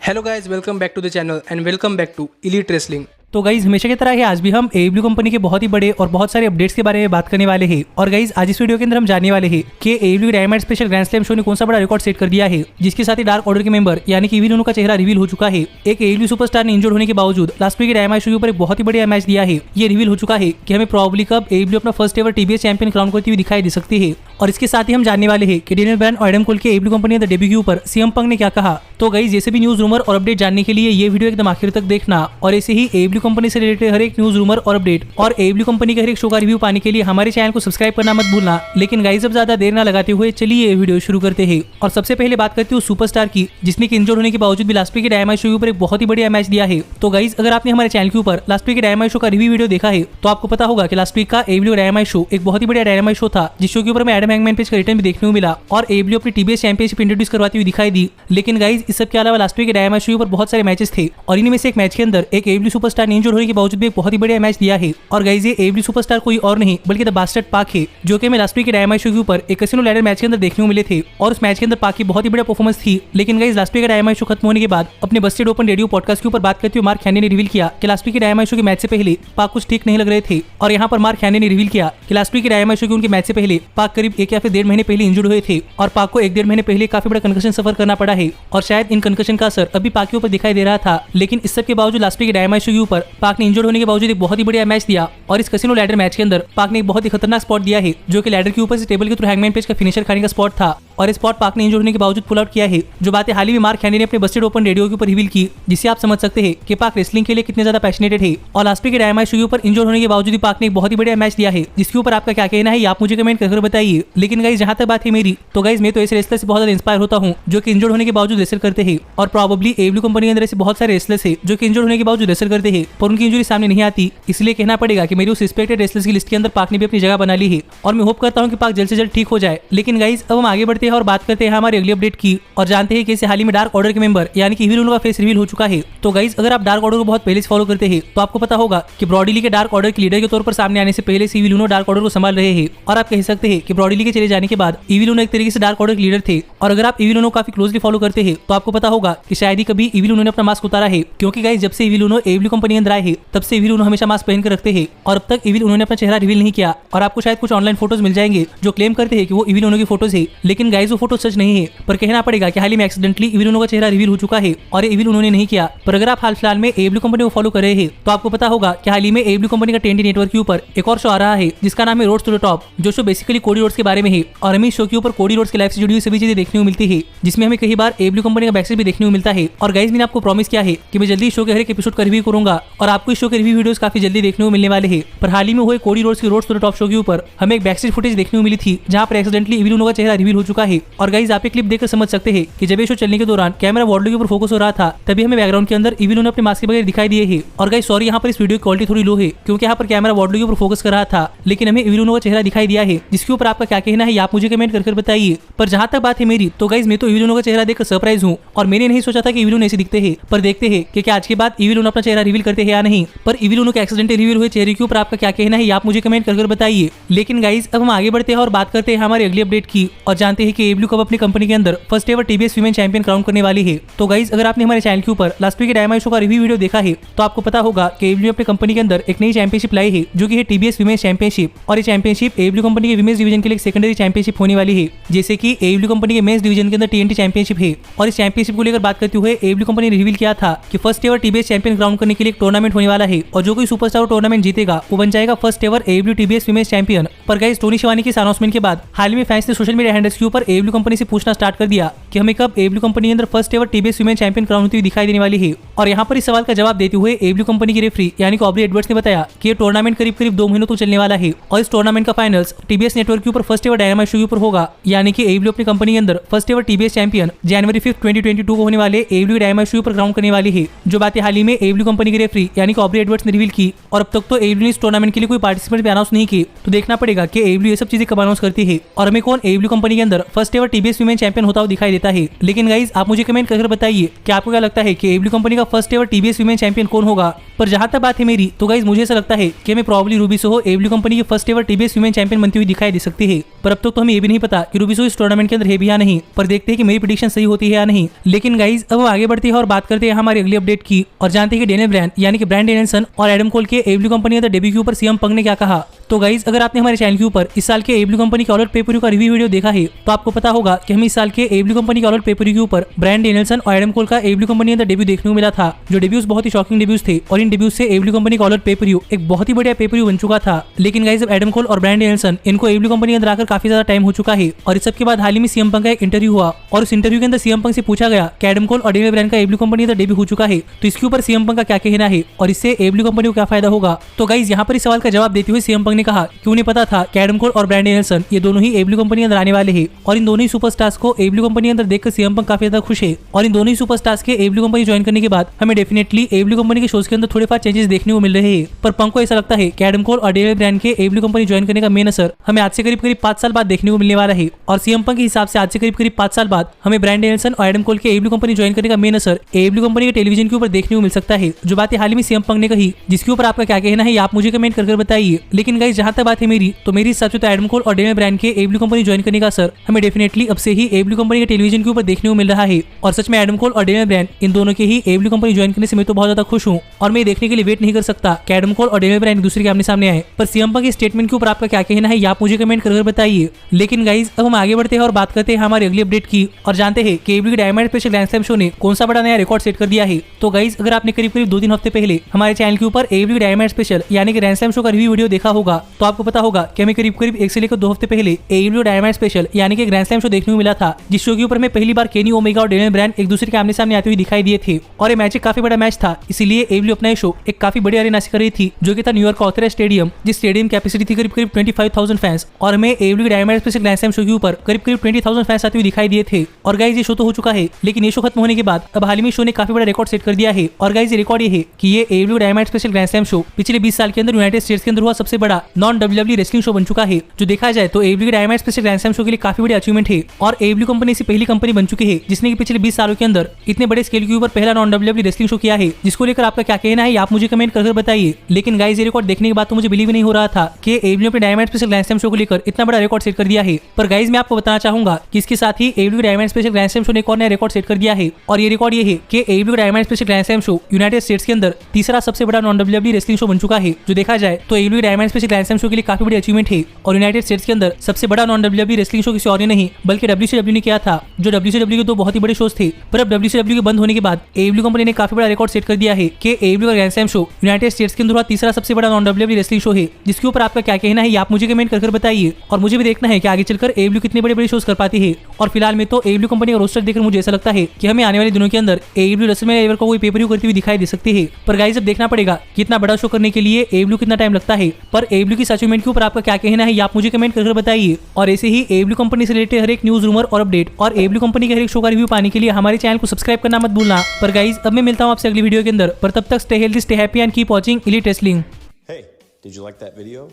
Hello guys, welcome back to the channel and welcome back to elite wrestling. तो guys हमेशा की तरह ही आज भी हम AEW कंपनी के बहुत ही बड़े और बहुत सारे अपडेट्स के बारे में बात करने वाले हैं। और गाइज आज इस वीडियो के अंदर हम जानने वाले हैं कि AEW diamond special grand slam show ने कौन सा बड़ा रिकॉर्ड सेट कर दिया है, जिसके साथ ही डार्क ऑर्डर के मेंबर यानी कि इविल उनो का चेहरा रिवील हो चुका है। एक AEW सुपरस्टार ने इंजर्ड होने के बावजूद लास्ट वीक के डायमंड शो के ऊपर एक बहुत ही बढ़िया मैच दिया है। ये रिवील हो चुका है कि हमें प्रॉब्ली कब AEW अपना first ever TBS champion crown करती हुई दिखाई दे सकती है। और इसके साथ ही हम जानने वाले हैं कि डेनियल ब्रायन और एडम कोल के AEW कंपनी के डेब्यू के ऊपर CM पंक ने क्या कहा। तो गाइज जैसे भी न्यूज रूमर और अपडेट जानने के लिए ये वीडियो एकदम आखिर तक देखना, और ऐसे ही AEW कंपनी से रिलेटेड हर एक न्यूज रूमर और अपडेट और AEW कंपनी के हर एक शो का रिव्यू पाने के लिए हमारे चैनल को सब्सक्राइब करना मत भूलना। लेकिन गाइज अब ज्यादा देर ना लगाते हुए चलिए ये वीडियो शुरू करते हैं। और सबसे पहले बात करते हैं उस सुपरस्टार की जिसने कि इंजर्ड होने के बावजूद भी लास्ट वीक के डायमंड शो के ऊपर एक बहुत ही बढ़िया मैच दिया है। तो गाइज अगर आपने हमारे चैनल के ऊपर लास्ट वीक के डायमंड शो का रिव्यू वीडियो देखा है तो आपको पता होगा कि लास्ट वीक का AEW डायमंड शो एक बहुत ही बढ़िया डायमंड शो था, जिस शो के ऊपर में एडम हैंगमैन पेज का रिटर्न भी देखने को मिला और AEW अपनी TBS चैंपियनशिप इंट्रोड्यूस करवाती हुई दिखाई दी। लेकिन गाइज इस सब के अलावा लास्ट वीक के डायमंड शो के ऊपर बहुत सारे मैचेस थे और इनमें से एक मैच के अंदर एक AEW सुपरस्टार ने इंजर्ड होने के बावजूद भी एक बहुत ही बढ़िया मैच दिया है। और गाइज ये AEW सुपरस्टार कोई और नहीं बल्कि द बास्टर्ड पाक है, जो कि हमें लास्ट वीक के डायमंड शो के ऊपर एक कैसीनो लैडर मैच के अंदर देखने को मिले थे। और उस मैच के अंदर पाक की बहुत ही बढ़िया परफॉर्मेंस थी। लेकिन गाइज लास्ट वीक का डायमंड शो खत्म होने के बाद अपने बस्टेड ओपन रेडियो पॉडकास्ट के ऊपर बात करते हुए मार्क हैनी ने रिवील किया कि लास्ट वीक के डायमंड शो के मैच से पहले पाक कुछ ठीक नहीं लग रहे थे। और यहाँ पर मार्क हैनी ने रिवील किया कि लास्ट वीक के डायमंड शो के उनके मैच से पहले पाक करीब 1 या फिर 1.5 महीने पहले इंजर्ड हुए थे और पाक को 1-1.5 महीने पहले काफी बड़ा कंकशन सफर करना पड़ा है। और शायद इन कंकशन का असर अभी पाक के ऊपर दिखाई दे रहा था। लेकिन इस सब के बावजूद लास्ट वीक के डायमंड शो के ऊपर पाक ने इंजर्ड होने के बावजूद एक बहुत ही बढ़िया मैच दिया। और इस कैसीनो लैडर मैच के अंदर पाक ने एक बहुत ही खतरनाक स्पॉट दिया है, जो कि लैडर के ऊपर से टेबल के थ्रू हैंगमैन पेज का फिनिशर खाने का स्पॉट था। और इस स्पॉट पाक ने इंजर्ड होने के बावजूद पुल आउट किया है, जो बातें हाल ही में मार्क हैनी ने अपने बस्टेड ओपन रेडियो के ऊपर रिवील की, जिससे आप समझ सकते हैं कि पाक रेसलिंग के लिए कितने ज्यादा पैशनेटेड है। और लास्ट वीक के डायमंड शो के ऊपर इंजर्ड होने के बावजूद भी पाक ने एक बहुत ही बढ़िया मैच दिया है, जिसके ऊपर आपका क्या कहना है आप मुझे कमेंट करके बताइए। लेकिन गाइस जहां तक बात है मेरी, तो गाइस मैं तो ऐसे रेसलर से बहुत ज्यादा इंस्पायर होता हूं जो कि इंजर्ड होने के बावजूद रेसल करते हैं। और प्रोबेबली AEW कंपनी के अंदर ऐसे बहुत सारे रेसलर्स हैं जो कि इंजर्ड होने के बावजूद रेसल करते हैं पर उनकी इंजरी सामने नहीं आती। इसलिए कहना पड़ेगा कि मेरी उस रिस्पेक्टेड रेसलर्स की लिस्ट के अंदर पाक ने भी अपनी जगह बना ली है। और मैं होप करता हूं कि पाक जल्द से जल्द ठीक हो जाए। लेकिन गाइस अब हम आगे बढ़ते हैं और बात करते हैं हमारे अगली अपडेट की और जानते हैं कैसे हाल ही में डार्क ऑर्डर के मेंबर यानी कि इविल उनो का फेस रिवील हो चुका है। तो गाइस अगर आप डार्क ऑर्डर को बहुत पहले से फॉलो करते हैं तो आपको पता होगा कि ब्रॉडी ली के डार्क ऑर्डर के लीडर के तौर पर सामने आने से पहले से इविल उनो डार्क ऑर्डर को संभाल रहे हैं। और आप कह सकते हैं कि ब्रॉडी ली के चले जाने के बाद इविल उनो एक तरीके से डार्क ऑर्डर के लीडर थे। और अगर आप इविल उनो काफी क्लोजली फॉलो करते हैं तो आपको पता होगा कि शायद ही कभी इविल उनो ने अपना मास्क उतारा है, क्योंकि गाइस जब से इविल उनो AEW कंपनी के अंदर आए हैं तब से इविल उनो हमेशा मास्क पहन कर रखते हैं और अब तक इविल उनो ने अपना चेहरा रिवील नहीं किया। और आपको शायद कुछ ऑनलाइन फोटोज मिल जाएंगे जो क्लेम करते हैं कि वो इविल उनो की फोटोज है, लेकिन गाइस वो फोटो सच नहीं है। पर कहना पड़ेगा कि हाल ही में एक्सीडेंटली इविल उनो का चेहरा रिवील हो चुका है और ये इविल उनो ने नहीं किया। पर अगर आप हाल फिलहाल में AEW कंपनी को फॉलो कर रहे हैं तो आपको पता होगा कि हाल ही में AEW कंपनी का TNT नेटवर्क के ऊपर एक और शो आ रहा है जिसका नाम है रोड्स टू द टॉप, जो शो बेसिकली कोडी रोड्स के बारे में है। और हमें शो के ऊपर कोडी रोड्स की लाइफ से जुड़ी हुई सभी चीजें देखने को मिलती है, जिसमें हमें कई बार AEW कंपनी का बैकस्टेज भी देखने को मिलता है। और गाइस मैंने आपको प्रॉमिस किया है कि मैं जल्दी शो के हर एक एपिसोड का रिव्यू करूंगा और आपको इस शो के रिव्यू वीडियोस काफी जल्दी देखने को मिलने वाले हैं। पर हाल ही में हुए कोडी रोड्स की Rhodes to the top show के ऊपर हमें एक बैकस्टेज फुटेज देखने को मिली थी जहां पर एक्सीडेंटली इविल उनो का चेहरा रिवील हो चुका है। और गाइस आप ये क्लिप देखकर समझ सकते हैं कि जब ये शो चलने के दौरान कैमरा वॉर्डलो के ऊपर फोकस हो रहा था तभी हमें बैकग्राउंड के अंदर इविल उनो अपने मास्क के बगैर दिखाई दिए हैं। और गाइस सॉरी यहाँ पर इस वीडियो की क्वालिटी थोड़ी लो है क्योंकि यहाँ पर कैमरा वॉर्डलो के ऊपर फोकस कर रहा था, लेकिन हमें इविल उनो का चेहरा दिखाई दिया है, जिसके ऊपर आपका क्या कहना है आप मुझे कमेंट करके बताइए। पर जहां तक बात है मेरी, तो गाइस मैं तो इविल उनो का चेहरा देखकर सरप्राइज हूँ और मैंने नहीं सोचा था कि इविल उनो ऐसे दिखते हैं। पर देखते हैं कि क्या आज के बाद इविल उनो अपना चेहरा रिवील करते हैं या नहीं। पर इविल उनो के एक्सीडेंटली रिवील हुए चेहरे के ऊपर आपका क्या कहना है आप मुझे कमेंट करके बताइए। लेकिन गाइस अब हम आगे बढ़ते हैं और बात करते हैं हमारी अगली अपडेट की और जानते हैं कि AEW कब अपनी कंपनी के अंदर first ever TBS women champion crown करने वाली है। तो गाइस अगर आपने हमारे चैनल के ऊपर लास्ट वीक के डायमंड शो का रिव्यू वीडियो देखा है तो आपको पता होगा कि AEW अपनी कंपनी के अंदर एक नई चैंपियनशिप लाई है जो कि है TBS वीमेन चैंपियनशिप। और ये चैंपियनशिप AEW कंपनी के वीमेंस डिवीजन के लिए एक सेकेंडरी चैंपियनशिप होने वाली है, जैसे कि AEW कंपनी के मेंस डिवीजन के अंदर TNT चैंपियनशिप है। और इस चैंपियनशिप को लेकर बात करते हुए AEW कंपनी ने रिवील किया था कि first ever TBS champion crown करने के लिए एक टूर्नामेंट होने वाला है और जो कोई सुपरस्टार टूर्नामेंट जीतेगा वो बन जाएगा first ever AEW TBS women's champion. पर गाइस टोनी शिवानी के अनाउंसमेंट के बाद हाल ही में फैंस ने सोशल मीडिया हैंडल्स के ऊपर AEW कंपनी से पूछना स्टार्ट कर दिया कि हमें कब AEW कंपनी के अंदर first ever TBS women champion crown होती हुई दिखाई देने वाली है। और यहाँ पर इस सवाल का जवाब देते हुए AEW कंपनी के रेफरी यानी कि ऑब्री एडवर्ड्स ने बताया कि ये टूर्नामेंट करीब 2 महीनों तक चलने वाला है और इस टूर्नामेंट का फाइनल्स TBS नेटवर्क के ऊपर फर्स्ट एवर डायनामाइट शो के ऊपर होगा, यानी कि AEW अपनी कंपनी के अंदर फर्स्ट एवर TBS चैंपियन जनवरी 5, 2022 को होने वाले AEW डायनामाइट शो पर क्राउन करने वाली है। जो बातें हाल ही में AEW कंपनी के रेफरी फ्री यानी कि ऑब्री एडवर्ड्स ने रिवील की, और अब तक तो AEW ने इस टूर्नामेंट के लिए कोई पार्टिसिपेंट भी अनाउंस नहीं किए। तो देखना पड़ेगा कि AEW ये सब चीजें कब अनाउंस करती है और हमें कौन AEW कंपनी के अंदर first ever TBS women champion होता हुआ दिखाई देता है। लेकिन गाइज आप मुझे कमेंट करके बताइए कि आपको क्या लगता है कि AEW कंपनी का first ever TBS women champion कौन होगा। पर जहां तक बात है मेरी, तो गाइज मुझे ऐसा लगता है कि हमें probably Ruby Soho AEW company की first ever TBS women champion बनती हुई दिखाई दे सकती है। पर अब तक तो हमें ये भी नहीं पता कि रूबी सोहो इस टूर्नामेंट के अंदर है भी या नहीं, पर देखते हैं कि मेरी प्रेडिक्शन सही होती है या नहीं। लेकिन गाइज अब हम आगे बढ़ते हैं और बात करते हैं हमारी अगली अपडेट की, और जानते हैं कि डेनियल ब्रायन यानी कि ब्रायन डेनियल्सन और एडम कोल के AEW कंपनी के डेब्यू के ऊपर CM पंक ने क्या कहा। तो गाइज अगर आपने हमारे चैनल के ऊपर इस साल के AEW कंपनी के ऑल आउट पे-पर-व्यू का रिव्यू वीडियो देखा है, तो आपको पता होगा कि हमें इस साल के AEW कंपनी के ऑल आउट पे-पर-व्यू के ऊपर ब्रायन डेनियल्सन और एडम कोल का AEW कंपनी के अंदर डेब्यू देखने को मिला था, जो डेब्यूज बहुत ही शॉकिंग डेब्यूज थे, और इन डेब्यूज से AEW कंपनी का ऑल आउट पे-पर-व्यू एक बहुत ही बढ़िया पे-पर-व्यू बन चुका था। लेकिन गाइज अब एडम कोल और ब्रायन डेनियल्सन इनको AEW कंपनी के अंदर आकर काफी ज्यादा टाइम हो चुका है, और इस सब के बाद हाल ही में CM पंक का एक इंटरव्यू हुआ, और उस इंटरव्यू के अंदर CM पंक से पूछा गया कि एडम कोल और डेनियल ब्रायन का AEW कंपनी के अंदर डेब्यू हो चुका है, तो इसके ऊपर CM पंक का क्या कहना है और इससे AEW कंपनी को क्या फायदा होगा। तो गाइज यहाँ पर इस सवाल का जवाब देते हुए CM पंक ने कहा कि उन्हें पता था कि एडम कोल और ब्रायन डेनियल्सन ये दोनों ही AEW कंपनी के अंदर आने वाले हैं, और इन दोनों ही सुपरस्टार्स को AEW कंपनी के अंदर देखकर CM पंक काफी ज्यादा खुश है, और इन दोनों ही सुपरस्टार्स के AEW कंपनी ज्वाइन करने के बाद हमें डेफिनेटली AEW कंपनी के शोज के अंदर थोड़े बहुत चेंजेस देखने को मिल रहे हैं। पर पंक को ऐसा लगता है कि एडम कोल और डेनियल ब्रायन के AEW कंपनी ज्वाइन करने का मेन असर हमें आज से करीब 5 साल बाद देखने को मिलने वाला है, और CM पंक के हिसाब से आज से करीब 5 साल बाद हमें ब्रायन डेनियल्सन और एडम कोल के AEW कंपनी ज्वाइन करने का मेन असर AEW कंपनी के टेलीविजन के ऊपर देखने को मिल सकता है, जो बातें हाल ही में CM पंक ने कही, जिसके ऊपर आपका क्या कहना है आप मुझे कमेंट करके बताइए। लेकिन गाइस जहां तक बात है मेरी, तो मेरी हिसाब से तो एडम कोल और डेनियल ब्रायन के AEW कंपनी ज्वाइन करने का असर हमें डेफिनेटली अब से ही AEW कंपनी के टेलीविजन के ऊपर देखने को मिल रहा है, और सच में एडम कोल और डेनियल ब्रायन इन दोनों के ही AEW कंपनी ज्वाइन करने से मैं तो बहुत ज्यादा खुश हूं, और मैं देखने के लिए वेट नहीं कर सकता कि एडम कोल और डेनियल ब्रायन एक दूसरे के आमने सामने आए। पर CM पंक के स्टेटमेंट के ऊपर आपका क्या कहना है आप मुझे कमेंट करके बताइए। लेकिन गाइज अब हम आगे बढ़ते हैं और बात करते हैं हमारी अगली अपडेट की, और जानते हैं कि AEW diamond special grand slam show ने कौन सा बड़ा नया रिकॉर्ड सेट कर दिया है। तो गाइज अगर आपने करीब 2-3 हफ्ते पहले हमारे चैनल के ऊपर AEW डायमंड स्पेशल यानी कि ग्रैंड स्लैम शो का रिव्यू वीडियो देखा होगा, तो आपको पता होगा कि हमें करीब 1 से लेकर 2 हफ्ते पहले AEW डायमंड स्पेशल यानी कि ग्रैंड स्लैम शो देखने को मिला था, जिस शो के ऊपर हमें पहली बार केनी ओमेगा और डेनियल ब्रायन एक दूसरे के आमने सामने आते हुए दिखाई दिए थे, और ये मैच एक काफी बड़ा मैच था, इसीलिए AEW अपना ये शो एक काफी बड़ी अरेना से कर रही थी, जो कि था न्यूयॉर्क का ऑथर स्टेडियम, जिस स्टेडियम कैपेसिटी थी करीब 25,000 फैंस, और हमें AEW diamond special grand slam show के ऊपर करीब 20,000 फैंस आते हुए दिखाई दिए थे। और गाइज ये शो तो हो चुका है, लेकिन ये शो खत्म होने के बाद अब हाल ही में शो ने काफी बड़ा रिकॉर्ड सेट कर दिया है, और गाइज ये रिकॉर्ड ये है कि ये AEW diamond special grand slam show पिछले 20 साल के अंदर यूनाइटेड स्टेट्स के अंदर हुआ सबसे बड़ा नॉन WWE रेसलिंग शो बन चुका है। जो देखा जाए तो AEW diamond special grand slam show के लिए काफी बड़ी अचीवमेंट है, और AEW कंपनी ऐसी पहली कंपनी बन चुकी है जिसने कि पिछले 20 सालों के अंदर इतने बड़े स्केल के ऊपर पहला नॉन WWE रेसलिंग शो किया है, जिसको लेकर आपका क्या कहना है आप मुझे कमेंट करके बताइए। लेकिन गाइज ये रिकॉर्ड देखने के बाद तो मुझे बिलीव नहीं हो रहा था कि AEW अपने diamond special grand slam show को लेकर इतना बड़ा रिकॉर्ड सेट कर दिया है। पर गाइज मैं आपको बताना चाहूंगा कि इसके साथ ही AEW diamond special grand slam show ने एक और नया रिकॉर्ड सेट कर दिया है, और ये रिकॉर्ड ये है कि AEW diamond special grand slam show United states के अंदर तीसरा सबसे बड़ा नॉन WWE रेसलिंग शो बन चुका है। जो देखा जाए तो AEW diamond special grand slam show के लिए काफी बड़ी अचीवमेंट है, और यूनाइटेड स्टेट्स के अंदर सबसे बड़ा नॉन WWE रेसलिंग शो किसी और ने नहीं बल्कि WCW ने किया था, जो WCW के 2 बहुत ही बड़े शोज थे। पर अब WCW के बंद होने के बाद AEW कंपनी ने काफी बड़ा रिकॉर्ड सेट कर दिया है कि AEW का grand slam show United states के अंदर तीसरा सबसे बड़ा नॉन WWE रेसलिंग शो है, जिसके ऊपर आपका क्या कहना है आप मुझे कमेंट करके बताइए। और मुझे भी देखना है कि आगे चलकर AEW कितने बड़े शोज कर पाती है। और फिलहाल में तो AEW कंपनी का रोस्टर देखकर मुझे ऐसा लगता है कि हमें आने वाले दिनों के अंदर AEW रेसलमैनिया लेवल का कोई पे-पर-व्यू करती हुई दिखाई दे सकती है। पर गाइस अब देखना पड़ेगा कितना बड़ा शो करने के लिए AEW कितना टाइम लगता है। पर AEW की अचीवमेंट के ऊपर आपका क्या कहना है आप मुझे कमेंट करके बताइए। और ऐसे ही AEW कंपनी से रिलेटेड हर एक न्यूज, रूमर और अपडेट और AEW कंपनी के हर एक शो का रिव्यू पाने के लिए हमारे चैनल को सब्सक्राइब करना मत भूलना। पर गाइस अब मैं मिलता हूं आपसे अगली वीडियो के अंदर, पर तब तक stay healthy, stay happy and keep watching elite wrestling. Hey, did you like that video?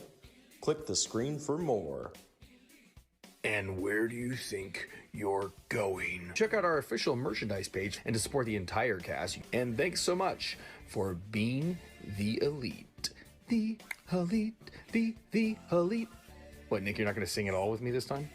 Click the screen for more. And where do you think you're going? Check out our official merchandise page and to support the entire cast. And thanks so much for being the elite. The elite, the elite. What, Nick, you're not going to sing it all with me this time?